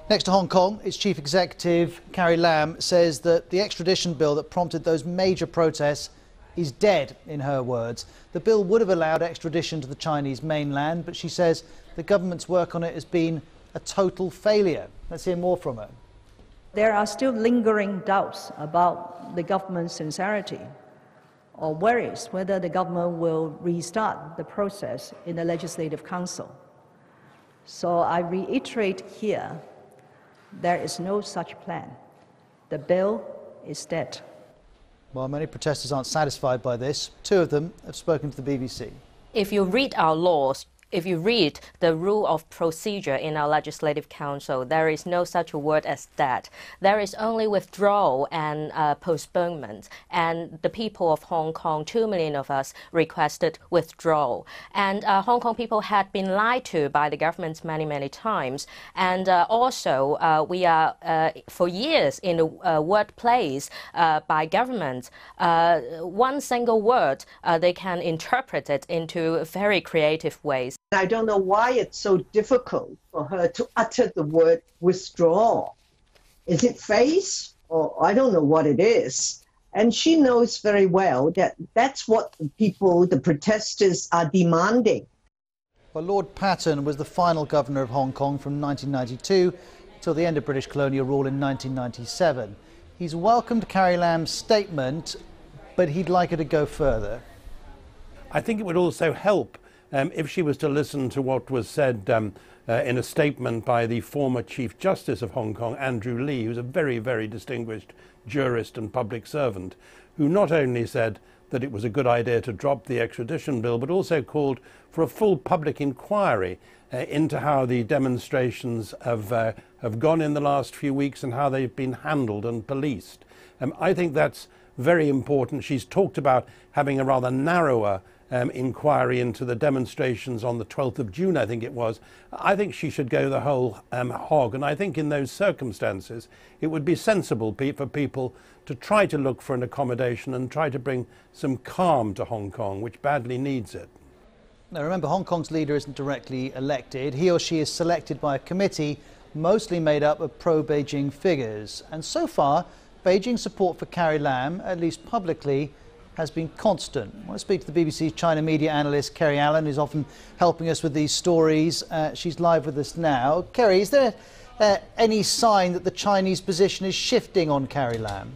Next to Hong Kong, its chief executive, Carrie Lam, says that the extradition bill that prompted those major protests is dead, in her words. The bill would have allowed extradition to the Chinese mainland, but she says the government's work on it has been a total failure. Let's hear more from her. There are still lingering doubts about the government's sincerity or worries whether the government will restart the process in the Legislative Council. So I reiterate here, there is no such plan. The bill is dead. While many protesters aren't satisfied by this, two of them have spoken to the BBC. If you read our laws, if you read the rule of procedure in our Legislative Council, there is no such a word as that. There is only withdrawal and postponement. And the people of Hong Kong, 2 million of us, requested withdrawal. And Hong Kong people had been lied to by the government many, many times. And also, we are, for years, in a word plays by government. One single word, they can interpret it into very creative ways. I don't know why it's so difficult for her to utter the word withdraw. Is it face? Or I don't know what it is. And she knows very well that that's what the people, the protesters, are demanding. Well, Lord Patton was the final governor of Hong Kong from 1992 till the end of British colonial rule in 1997. He's welcomed Carrie Lam's statement, but he'd like her to go further. I think it would also help if she was to listen to what was said in a statement by the former Chief Justice of Hong Kong, Andrew Lee, who's a very, very distinguished jurist and public servant, who not only said that it was a good idea to drop the extradition bill, but also called for a full public inquiry into how the demonstrations have gone in the last few weeks and how they've been handled and policed. I think that's very important. She's talked about having a rather narrower inquiry into the demonstrations on the 12th of June, I think it was. I think she should go the whole hog, and I think in those circumstances it would be sensible for people to try to look for an accommodation and try to bring some calm to Hong Kong, which badly needs it. Now remember, Hong Kong's leader isn't directly elected. He or she is selected by a committee mostly made up of pro-Beijing figures. And so far, Beijing's support for Carrie Lam, at least publicly, has been constant. I want to speak to the BBC's China media analyst, Kerry Allen, who's often helping us with these stories. She's live with us now. Kerry, is there any sign that the Chinese position is shifting on Carrie Lam?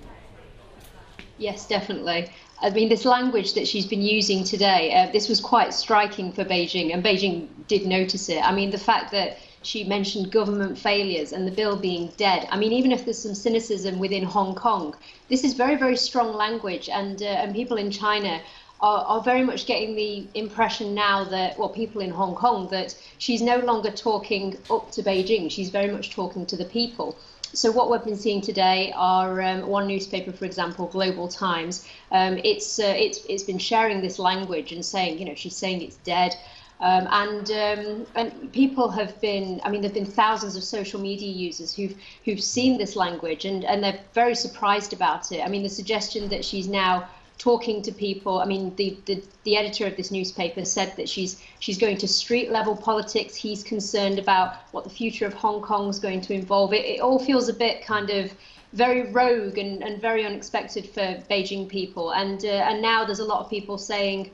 Yes, definitely. I mean, this language that she's been using today, this was quite striking for Beijing, and Beijing did notice it. I mean, the fact that she mentioned government failures and the bill being dead. I mean, even if there's some cynicism within Hong Kong, this is very, very strong language, and people in China are very much getting the impression now that, well, people in Hong Kong, that she's no longer talking up to Beijing, she's very much talking to the people. So what we've been seeing today are one newspaper, for example, Global Times. It's been sharing this language and saying, you know, she's saying it's dead. And people have been, I mean, there've been thousands of social media users who've seen this language, and they're very surprised about it. I mean, the suggestion that she's now talking to people, I mean, the editor of this newspaper said that she's going to street level politics. He's concerned about what the future of Hong Kong is going to involve. It all feels a bit kind of very rogue and very unexpected for Beijing people. And now there's a lot of people saying,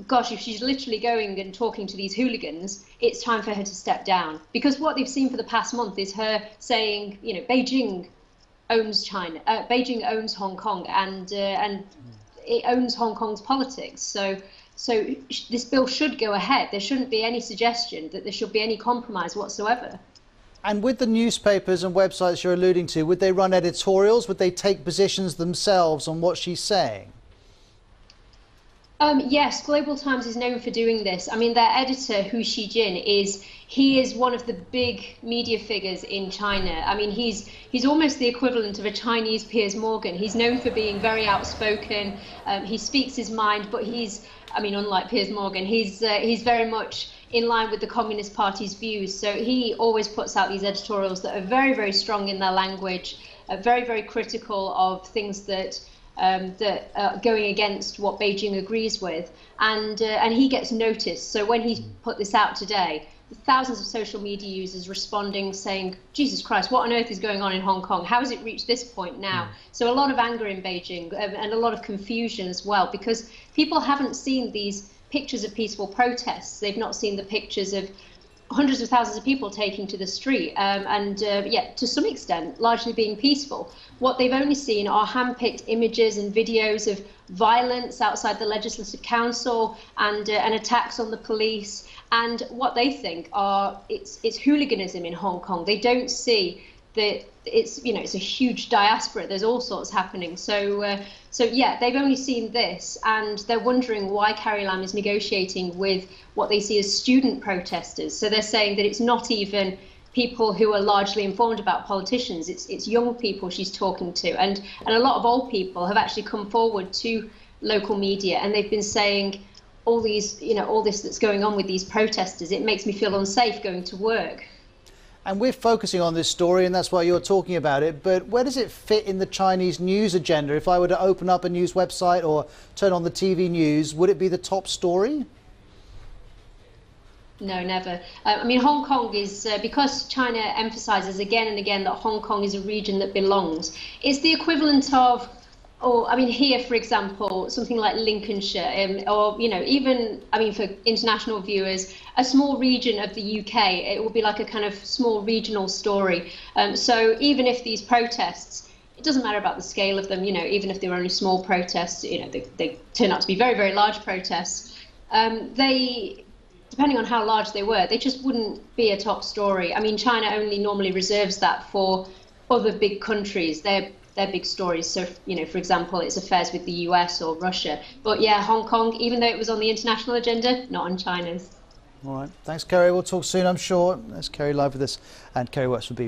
gosh, if she's literally going and talking to these hooligans, it's time for her to step down. Because what they've seen for the past month is her saying, you know, Beijing owns China, Beijing owns Hong Kong, and it owns Hong Kong's politics. So this bill should go ahead. There shouldn't be any suggestion that there should be any compromise whatsoever. And with the newspapers and websites you're alluding to, would they run editorials? Would they take positions themselves on what she's saying? Yes, Global Times is known for doing this. I mean, their editor, Hu Xijin, is one of the big media figures in China. I mean, he's almost the equivalent of a Chinese Piers Morgan. He's known for being very outspoken. He speaks his mind, but I mean, unlike Piers Morgan, he's very much in line with the Communist Party's views. So he always puts out these editorials that are very, very strong in their language, very, very critical of things that going against what Beijing agrees with, and he gets noticed. So when he put this out today, thousands of social media users responding saying, Jesus Christ, what on earth is going on in Hong Kong? How has it reached this point now? So a lot of anger in Beijing and a lot of confusion as well, because people haven't seen these pictures of peaceful protests. They've not seen the pictures of hundreds of thousands of people taking to the street yeah, to some extent, largely being peaceful. What they've only seen are hand-picked images and videos of violence outside the Legislative Council and attacks on the police. And what they think are it's hooliganism in Hong Kong. They don't see that it's a huge diaspora. There's all sorts happening. So yeah, they've only seen this, and they're wondering why Carrie Lam is negotiating with what they see as student protesters. So they're saying that it's not even people who are largely informed about politicians. It's young people she's talking to, and a lot of old people have actually come forward to local media, and they've been saying all these, all this that's going on with these protesters. It makes me feel unsafe going to work. And we're focusing on this story, and that's why you're talking about it, but where does it fit in the Chinese news agenda? If I were to open up a news website or turn on the TV news, would it be the top story? No, never. I mean, Hong Kong is, because China emphasizes again and again that Hong Kong is a region that belongs, it's the equivalent of, I mean, here, for example, something like Lincolnshire, or, even, I mean, for international viewers, a small region of the UK, it will be like a kind of small regional story. So even if these protests, it doesn't matter about the scale of them, even if they were only small protests, they turn out to be very, very large protests. Depending on how large they were, they just wouldn't be a top story. I mean, China only normally reserves that for other big countries. They're big stories. So, for example, it's affairs with the US or Russia. But yeah, Hong Kong, even though it was on the international agenda, not on China's. All right. Thanks, Kerry. We'll talk soon, I'm sure. That's Kerry live with us, and Kerry works for BBC.